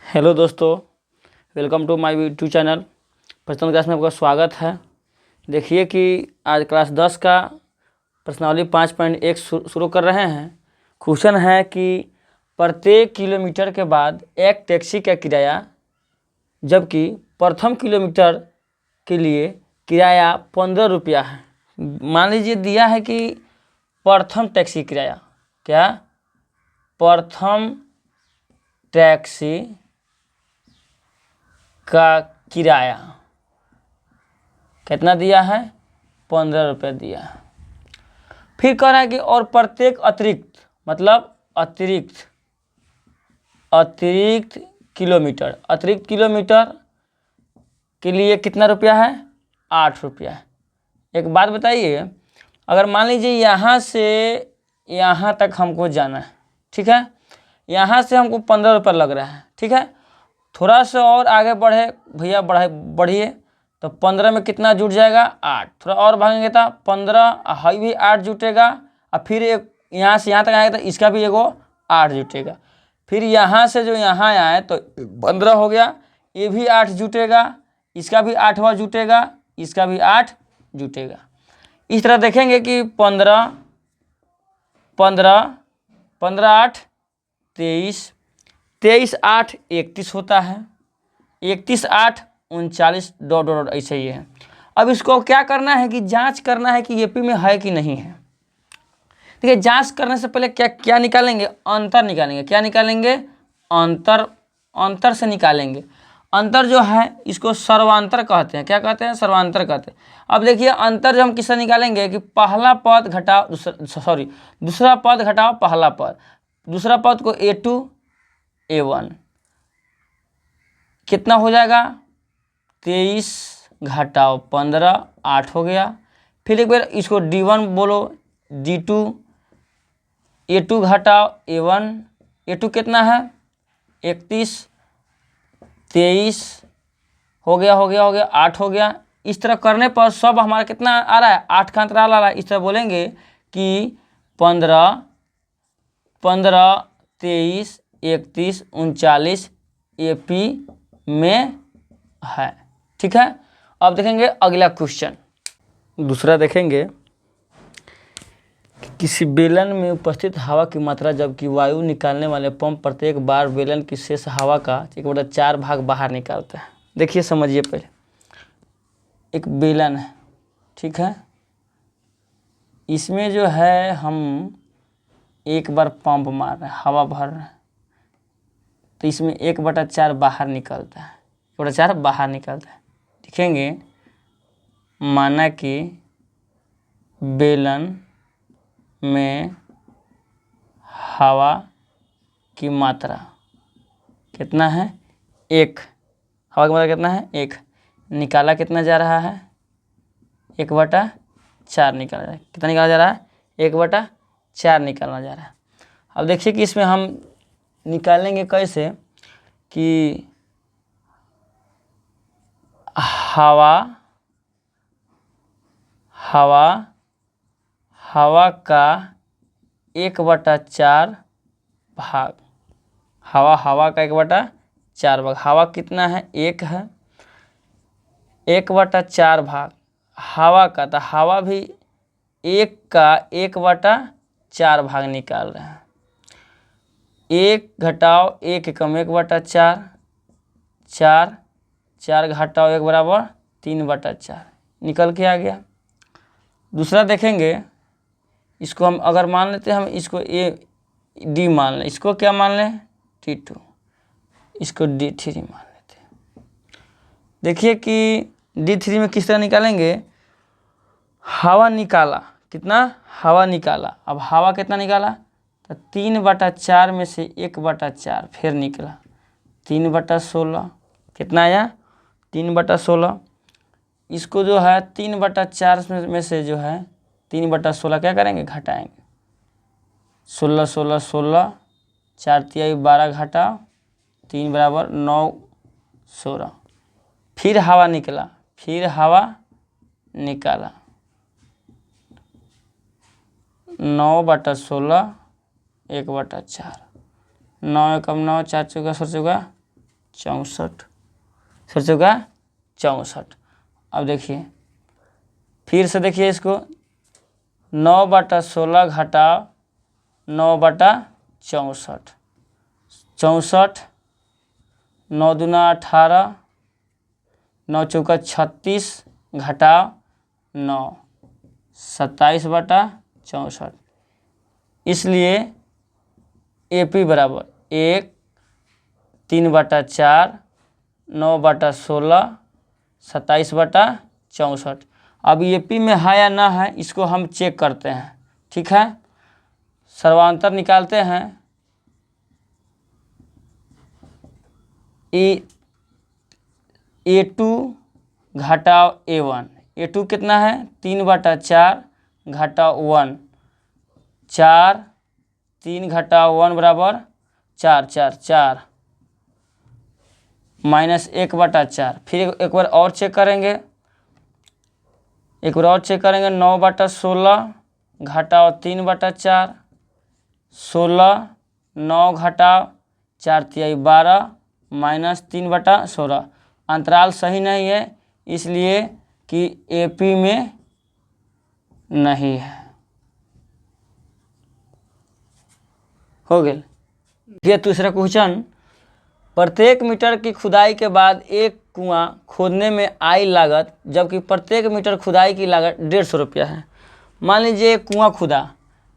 Hello दोस्तों, welcome to my YouTube channel. प्रश्न class में आपका स्वागत है। देखिए कि आज क्लास 10 का प्रश्नावली 5.1 शुरू कर रहे हैं। क्वेश्चन है कि प्रत्येक किलोमीटर के बाद एक टैक्सी का किराया, जबकि प्रथम किलोमीटर के लिए किराया 15 रुपया है। मान लीजिए दिया है कि प्रथम टैक्सी किराया, क्या प्रथम टैक्सी का किराया कितना दिया है, 15 रुपये दिया है। फिर कह रहा है कि और प्रत्येक अतिरिक्त मतलब अतिरिक्त किलोमीटर के लिए कितना रुपया है, 8 रुपया है। एक बात बताइए, अगर मान लीजिए यहाँ से यहाँ तक हमको जाना है, ठीक है, यहाँ से हमको 15 रुपये लग रहा है, ठीक है। थोड़ा सा और आगे बढ़े भैया, बढ़िए तो 15 में कितना जुट जाएगा, 8। थोड़ा और भागेंगे तो 15 हाई भी 8 जुटेगा, और फिर एक यहाँ से यहाँ तक आएगा तो इसका भी एगो 8 जुटेगा। फिर यहाँ से जो यहाँ आए तो 15 हो गया, ये भी 8 जुटेगा, इसका भी 8वां जुटेगा, इसका भी 8 जुटेगा। इस तरह देखेंगे कि 15 8 23, 23 8 31 होता है, 31 8 39 डॉट ऐसे ही है। अब इसको क्या करना है कि जांच करना है कि यूपी में है कि नहीं है। देखिए, जांच करने से पहले क्या निकालेंगे, अंतर निकालेंगे। क्या निकालेंगे, अंतर से निकालेंगे। अंतर जो है इसको सर्वांतर कहते हैं। क्या कहते हैं, सर्वांतर कहते हैं। अब देखिए, अंतर जो हम किससे निकालेंगे कि पहला पद घटाओ दूसरा पद घटाओ पहला पद, दूसरा पद को A2 A1 कितना हो जाएगा, 23 घटाओ 15 8 हो गया। फिर एक बार इसको D1 बोलो, D2 A2 घटाओ A1, A2 कितना है 31, 23 हो गया 8 हो गया। इस तरह करने पर सब हमारा कितना आ रहा है, 8 का अंतराल आ रहा है। इस तरह बोलेंगे कि 15 23 31 39 AP में है, ठीक है। अब देखेंगे अगला क्वेश्चन, दूसरा देखेंगे कि किसी बेलन में उपस्थित हवा की मात्रा, जबकि वायु निकालने वाले पंप प्रत्येक बार बेलन की शेष हवा का 1/4 भाग बाहर निकालता है। देखिए, समझिए पहले, एक बेलन है, ठीक है, इसमें जो है हम एक बार पंप मार रहे हैं, हवा भर रहे हैं, तो इसमें 1/4 बाहर निकलता है, 1/4 बाहर निकलता है। देखेंगे, माना कि बेलन में हवा की मात्रा कितना है, 1। हवा की मात्रा कितना है, 1। निकाला कितना जा रहा है, 1/4 निकाला जा रहा है। कितना निकाला जा रहा है, 1/4 निकालना जा रहा है। अब देखिए कि इसमें हम निकालेंगे कैसे कि हवा का 1/4 भाग, हवा का 1/4 भाग, हवा कितना है, 1 है, 1/4 भाग हवा का, तो हवा भी 1 का 1/4 भाग निकाल रहे हैं। 1 घटाओ 1 कम 1/4, 4 घटाओ 1 बराबर 3/4 निकल के आ गया। दूसरा देखेंगे, इसको हम अगर मान लेते हैं, हम इसको D मान लें, इसको क्या मान लें, T2, इसको D3 मान लेते हैं। देखिए कि D3 में किस तरह निकालेंगे, हवा निकाला कितना, हवा निकाला। अब हवा कितना निकाला, तो 3/4 में से 1/4 फिर निकला, 3/16 कितना आया, 3/16। इसको जो है 3/4 में से जो है 3/16 क्या करेंगे, घटाएंगे। 16 16 16, 4 तिहाई 12 घटाओ 3 बराबर 9 16। फिर हवा निकला, फिर हवा निकाला, 9/16 1/4, 9 एकम 9, 4 चौका 16 चौका 64, 64। अब देखिए फिर से देखिए इसको 9/16 घटाओ 9/64, 64, 9 दूना 18, 9 चौका 36 घटाओ 9, 27/64। इसलिए AP बराबर 1, 3/4, 9/16, 27/64। अब AP में है या ना है इसको हम चेक करते हैं, ठीक है। सर्वांतर निकालते हैं। A2 घटाओ A1, A2 कितना है 3/4 घटाओ 1, 4, 3 घटाओ 1 बराबर 4, 4, 4 माइनस 1/4। फिर एक बार और चेक करेंगे, 9/16 घटाओ 3/4, 16, 9 घटाओ 4 तिहाई 12 माइनस 3/16। अंतराल सही नहीं है इसलिए कि AP में नहीं है। हो गया। ये दूसरा क्वेश्चन, प्रत्येक मीटर की खुदाई के बाद एक कुआं खोदने में आई लागत, जबकि प्रत्येक मीटर खुदाई की लागत 150 रुपया है। मान लीजिए कुआं खुदा,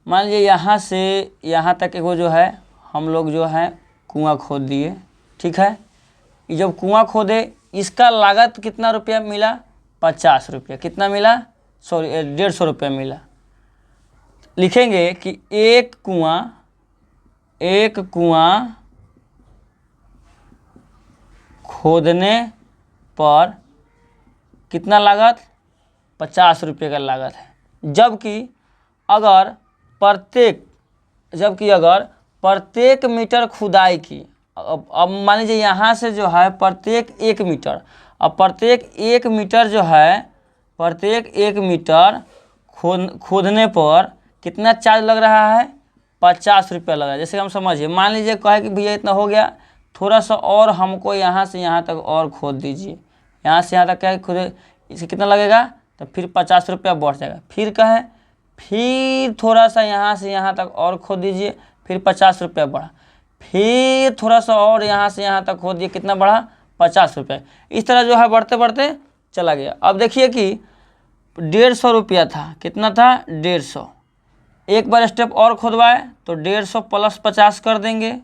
मान लीजिए यहाँ से यहाँ तक एक वो जो है हम लोग जो है कुआं खोद दिए, ठीक है। ये जब कुआं खोदे इसका लागत कितना रुपया मिला 50 रुपया, कितना मिला सॉरी 150 रुपया मिला। लिखेंगे कि एक कुआं खोदने पर कितना लागत 50 रुपये का लागत है, जबकि अगर प्रत्येक मीटर खुदाई की, अब मान लीजिए यहाँ से जो है प्रत्येक 1 मीटर, अब प्रत्येक 1 मीटर जो है प्रत्येक 1 मीटर खोदने पर कितना चार्ज लग रहा है 50 रुपया लग रहा है। जैसे हम समझिए, मान लीजिए कहे कि भैया इतना हो गया, थोड़ा सा और हमको यहाँ से यहाँ तक और खोद दीजिए, यहाँ से यहाँ तक क्या खोदे, इसे कितना लगेगा, तो फिर 50 रुपया बढ़ जाएगा। फिर कहें फिर थोड़ा सा यहाँ से यहाँ तक और खोद दीजिए, फिर 50 रुपया बढ़ा, फिर थोड़ा सा और यहाँ से यहाँ तक खोद दिए, कितना बढ़ा 50 रुपया। इस तरह जो है बढ़ते बढ़ते चला गया। अब देखिए कि 150 रुपया था, कितना था 150, एक बार स्टेप और खोदवाए तो 150 प्लस 50 कर देंगे,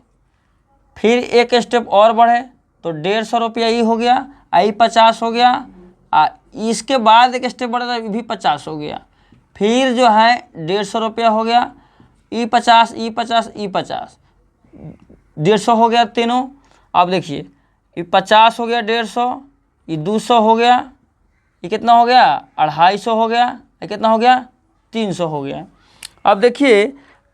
फिर एक स्टेप और बढ़े तो 150 रुपया ही हो गया, आई 50 हो गया, इसके बाद एक स्टेप बढ़ा तो भी 50 हो गया, फिर जो है 150 रुपया हो गया, ई 50 ई 50 ई 50, 150 हो गया तीनों। अब देखिए ये 50 हो गया 150, ये 200 हो गया, ये कितना हो गया 250 हो गया, ये कितना हो गया 300 हो गया। अब देखिए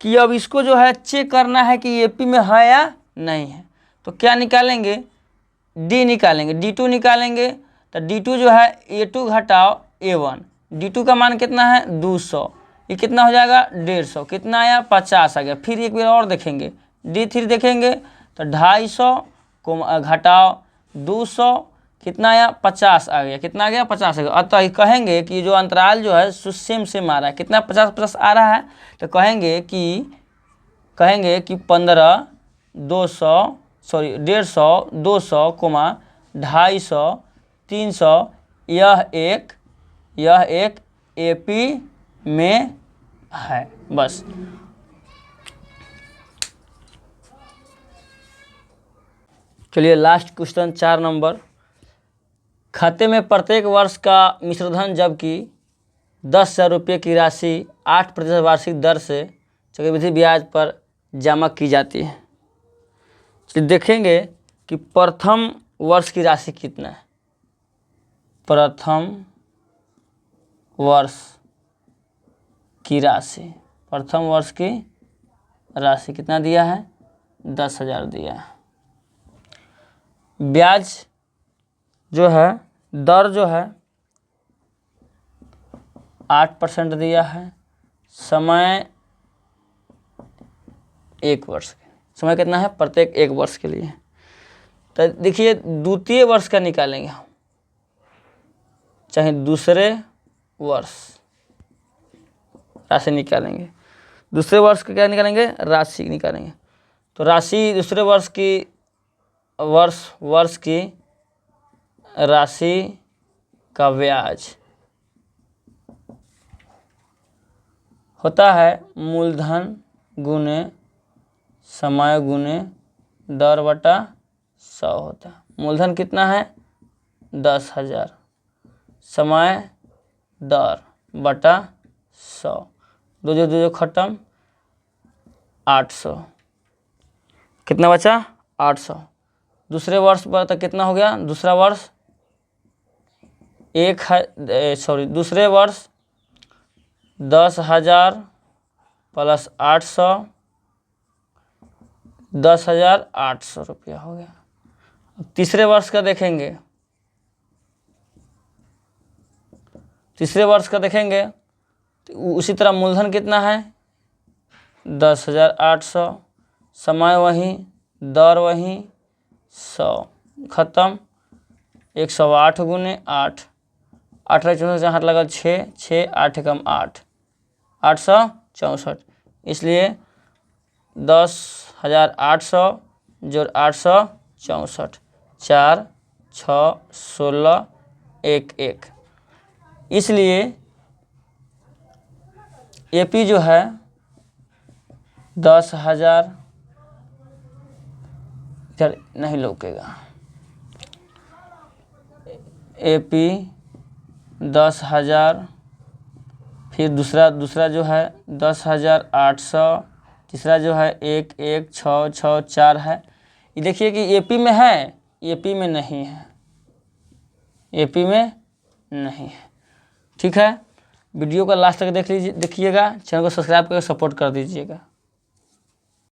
कि अब इसको जो है चेक करना है कि AP में है या नहीं है, तो क्या निकालेंगे D निकालेंगे, D2 निकालेंगे। तो D2 जो है A2 घटाओ A1, D2 का मान कितना है 200, ये कितना हो जाएगा 150, कितना आया 50 आ गया। फिर एक बार और देखेंगे D3 देखेंगे तो 250 को घटाओ 200, कितना आया 50 आ गया, कितना आ गया 50 आ गया। अतः कहेंगे कि जो अंतराल जो है सेम आ रहा है, कितना 50 आ रहा है, तो कहेंगे कि 15 200 सॉरी 150 200 250 300 यह एक AP में है। बस चलिए लास्ट क्वेश्चन 4 नंबर, खाते में प्रत्येक वर्ष का मिश्रधन जबकि 10,000 रुपये की राशि 8% वार्षिक दर से चक्रवृद्धि ब्याज पर जमा की जाती है। चलिए देखेंगे कि प्रथम वर्ष की राशि कितना है। प्रथम वर्ष की राशि कितना दिया है 10,000 दिया है। ब्याज जो है दर जो है 8% दिया है, समय 1 वर्ष, समय कितना है प्रत्येक 1 वर्ष के लिए। तो देखिए द्वितीय वर्ष का निकालेंगे हम, चाहे दूसरे वर्ष राशि निकालेंगे। दूसरे वर्ष का क्या निकालेंगे? राशि निकालेंगे। तो राशि दूसरे वर्ष की वर्ष की राशि का ब्याज होता है मूलधन गुने समय गुने दर बटा 100 होता है। मूलधन कितना है? 10,000, समय दर बटा 100, दो जो खत्म, 800, कितना बचा? 800। दूसरे वर्ष पर तक कितना हो गया? दूसरा वर्ष दूसरे वर्ष 10,000 प्लस 800, 10,800 रुपया हो गया। अब तीसरे वर्ष का देखेंगे, तो उसी तरह मूलधन कितना है? 10,800, समय वही, दर वही, 100, खत्म, 108 गुने 8, 8 से हाथ लगा 6, 6 8 कम 8, 864। इसलिए 10,800 जोड़ 864, 4 6 16 1 1। इसलिए एपी जो है 10,000, इधर नहीं लौकेगा, एपी 10,000, फिर दूसरा जो है 10,800, तीसरा जो है 1 1 6 6 4 है। ये देखिए कि एपी में है, एपी में नहीं है, एपी में नहीं है। ठीक है, वीडियो को लास्ट तक देखिएगा, चैनल को सब्सक्राइब करके सपोर्ट कर दीजिएगा।